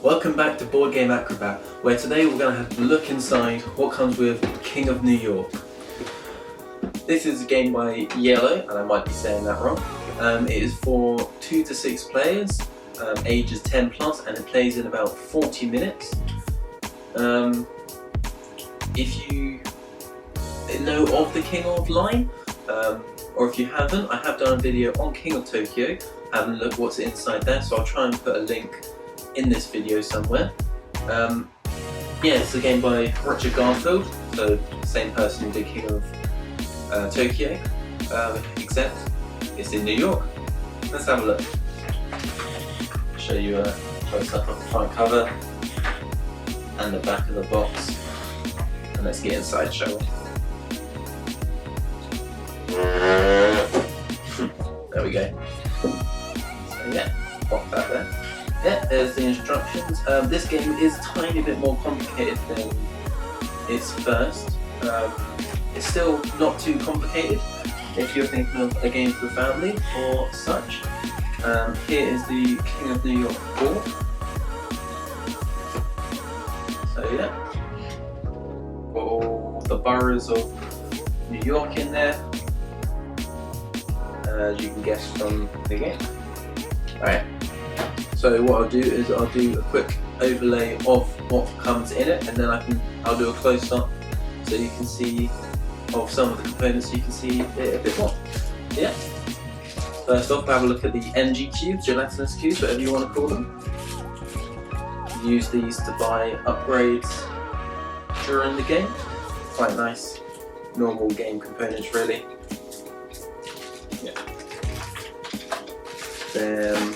Welcome back to Board Game Acrobat, where today we're going to have a look inside what comes with King of New York. This is a game by Iello, and I might be saying that wrong. It is for 2 to 6 players, ages 10 plus, and it plays in about 40 minutes. If you know of the King of line, or if you haven't, I have done a video on King of Tokyo, having a look what's inside there, so I'll try and put a link in this video somewhere. Yeah, it's a game by Richard Garfield, so same person who did King of Tokyo, except it's in New York. Let's have a look. Show you a close up of the front cover and the back of the box, and let's get inside, shall we? There we go. So yeah, pop that there. Yeah, there's the instructions. This game is a tiny bit more complicated than its first. It's still not too complicated if you're thinking of a game for the family or such. Here is the King of New York board. So yeah, got all the boroughs of New York in there, as you can guess from the game. Alright. So what I'll do is I'll do a quick overlay of what comes in it, and then I'll do a close up so you can see of some of the components, so you can see it a bit more. Yeah. First off, have a look at the NG cubes, gelatinous cubes, whatever you want to call them. Use these to buy upgrades during the game. Quite nice, normal game components really. Yeah. Then.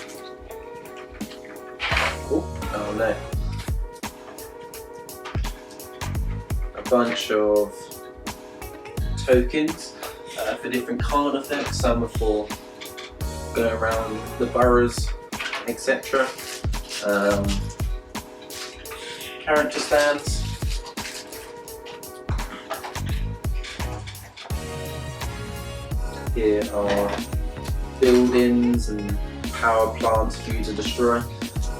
Oh no. A bunch of tokens for different card effects. Some are for going around the boroughs, etc. Character stands. Here are buildings and power plants for you to destroy.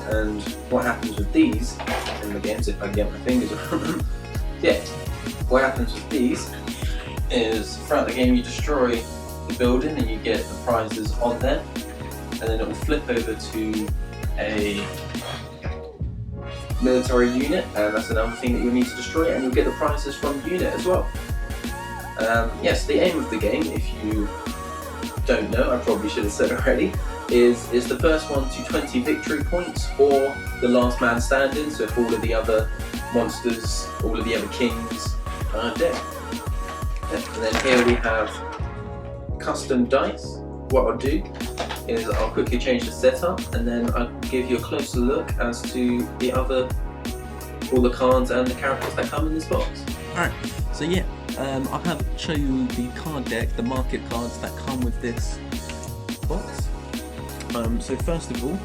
And what happens with these in the games, if I get my fingers around them, yeah, what happens with these is throughout the game you destroy the building and you get the prizes on there, and then it will flip over to a military unit, and that's another thing that you'll need to destroy, and you'll get the prizes from the unit as well. Yes, the aim of the game, if you don't know, I probably should have said already, is the first one to 20 victory points, or the last man standing, so if all of the other monsters, all of the other kings are dead. And then here we have custom dice. What I'll do is I'll quickly change the setup, and then I'll give you a closer look as to all the cards and the characters that come in this box. Alright, so yeah, I'll show you the card deck, the market cards that come with this box. So first of all,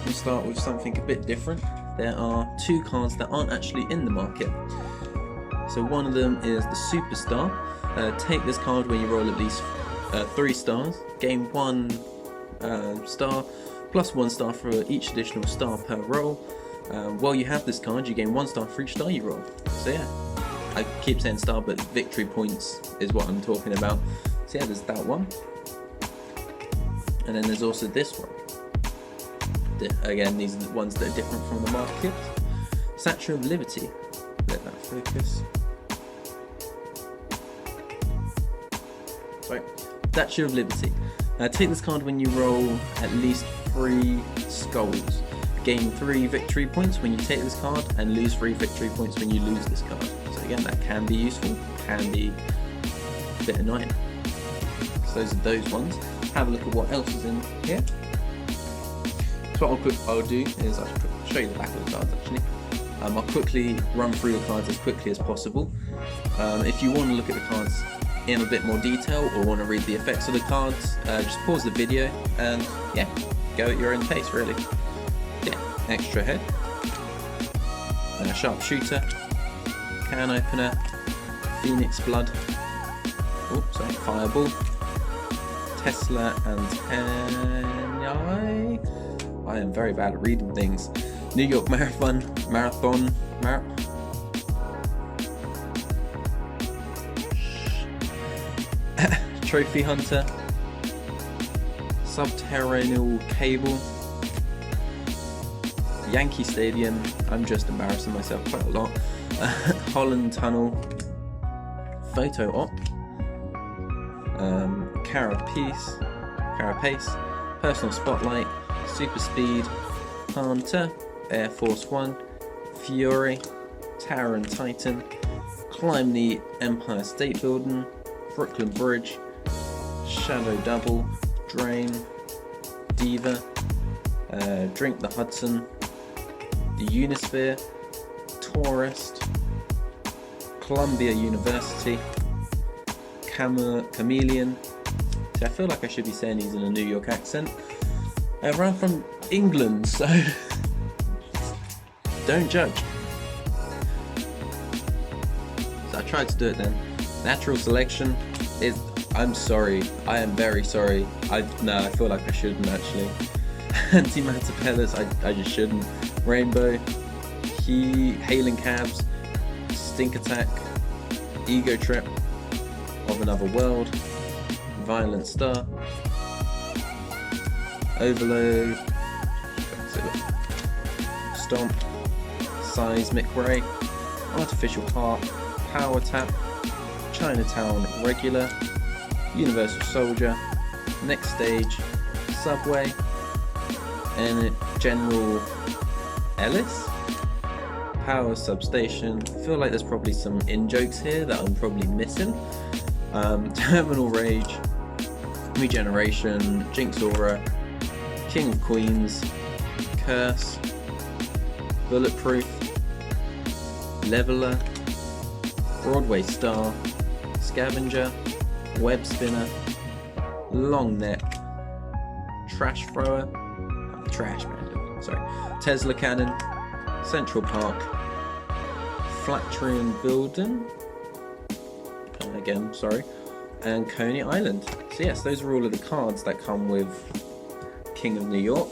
we'll start with something a bit different. There are 2 cards that aren't actually in the market. So one of them is the Superstar. Take this card when you roll at least 3 stars. Gain 1 star plus 1 star for each additional star per roll. While you have this card, you gain 1 star for each star you roll. So yeah, I keep saying star, but victory points is what I'm talking about. So yeah, there's that one. And then there's also this one. Again, these are the ones that are different from the market. Statue of Liberty. Let that focus. Sorry. Statue of Liberty. Take this card when you roll at least 3 skulls. Gain 3 victory points when you take this card, and lose 3 victory points when you lose this card. So again, that can be useful, can be a bit annoying. So those are those ones. Have a look at what else is in here. So what I'll do is I'll show you the back of the cards actually. I'll quickly run through the cards as quickly as possible. If you want to look at the cards in a bit more detail, or want to read the effects of the cards, just pause the video and yeah, go at your own pace really. Yeah, extra head, a sharpshooter, can opener, phoenix blood, oh sorry, fireball, Tesla and I am very bad at reading things. New York Marathon. Trophy Hunter. Subterranean Cable. Yankee Stadium. I'm just embarrassing myself quite a lot. Holland Tunnel. Photo Op. Carapace. Personal Spotlight. Super Speed. Hunter. Air Force One. Fury. Tower and Titan. Climb the Empire State Building. Brooklyn Bridge. Shadow Double. Drain. Diva. Drink the Hudson. The Unisphere. Tourist. Columbia University. Chameleon. See, I feel like I should be saying these in a New York accent. I'm from England, so don't judge. So I tried to do it then. Natural Selection is. I'm sorry. I am very sorry. I feel like I shouldn't actually. Antimatter Pellets. I just shouldn't. Rainbow. Hailing Cabs. Stink Attack. Ego Trip. Of Another World. Violent Star. Overload. Stomp. Seismic Ray. Artificial Heart. Power Tap. Chinatown Regular. Universal Soldier. Next Stage. Subway. And General Ellis. Power Substation. I feel like there's probably some in-jokes here that I'm probably missing. Terminal Rage. Regeneration. Jinx Aura. King of Queens. Curse. Bulletproof. Leveler. Broadway Star. Scavenger. Web Spinner. Long Neck. Trash Thrower. Trash Man. Sorry. Tesla Cannon. Central Park. Flatrian Building. Again, sorry. And Coney Island. So yes, those are all of the cards that come with King of New York.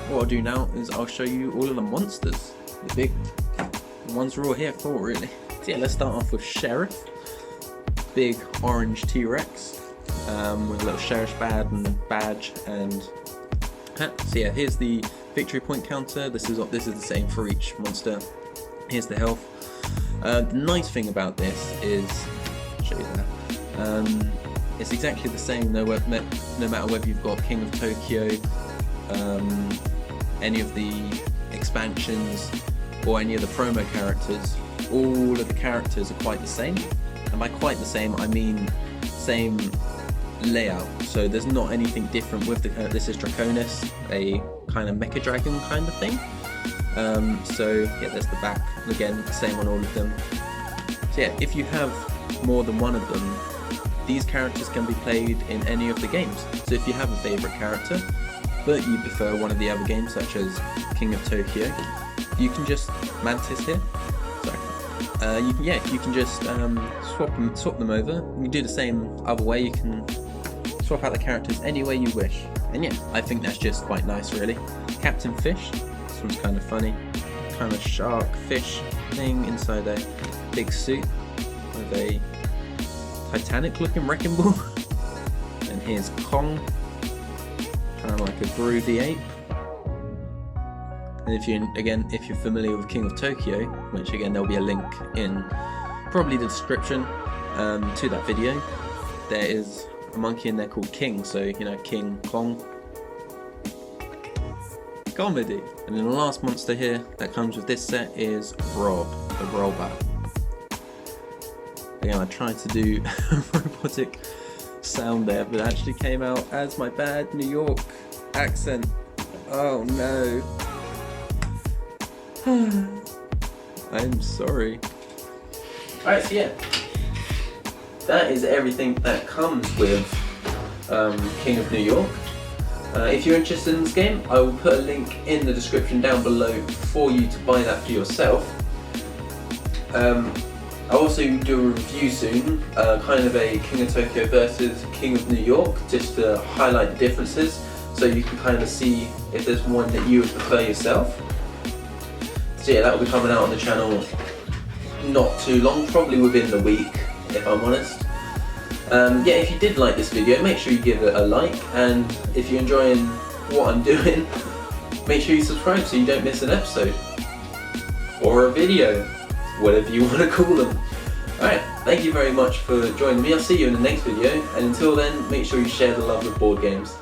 What I'll do now is I'll show you all of the monsters. The big ones we're all here for, really. So yeah, let's start off with Sheriff. Big orange T-Rex with a little sheriff's badge and hat. So yeah, here's the victory point counter. This is the same for each monster. Here's the health. The nice thing about this is, I'll show you that. It's exactly the same no matter whether you've got King of Tokyo, any of the expansions, or any of the promo characters. All of the characters are quite the same, and by quite the same I mean same layout. So there's not anything different with the this is Draconis, a kind of mecha dragon kind of thing. So yeah, there's the back again, same on all of them. So yeah, if you have more than one of them, these characters can be played in any of the games. So if you have a favourite character, but you prefer one of the other games such as King of Tokyo, you can just Mantis here. Sorry. You can just swap them over. You can do the same other way. You can swap out the characters any way you wish. And yeah, I think that's just quite nice, really. Captain Fish. This one's kind of funny. Kind of shark fish thing inside a big suit with a Titanic-looking wrecking ball. And here's Kong. Kind of like a groovy ape. And if you're familiar with King of Tokyo, which again there'll be a link in probably the description to that video, there is a monkey in there called King, so you know, King Kong. Comedy. And then the last monster here that comes with this set is Rob, the robot. Again, I tried to do a robotic sound there, but it actually came out as my bad New York accent. Oh no. I'm sorry. Alright, so yeah, that is everything that comes with King of New York. If you're interested in this game, I will put a link in the description down below for you to buy that for yourself. I'll also do a review soon, kind of a King of Tokyo versus King of New York, just to highlight the differences. so you can kind of see if there's one that you would prefer yourself. So yeah, that will be coming out on the channel not too long, probably within the week, if I'm honest. Yeah, if you did like this video, make sure you give it a like, and if you're enjoying what I'm doing, make sure you subscribe so you don't miss an episode. Or a video, whatever you want to call them. Alright, thank you very much for joining me. I'll see you in the next video, and until then, make sure you share the love of board games.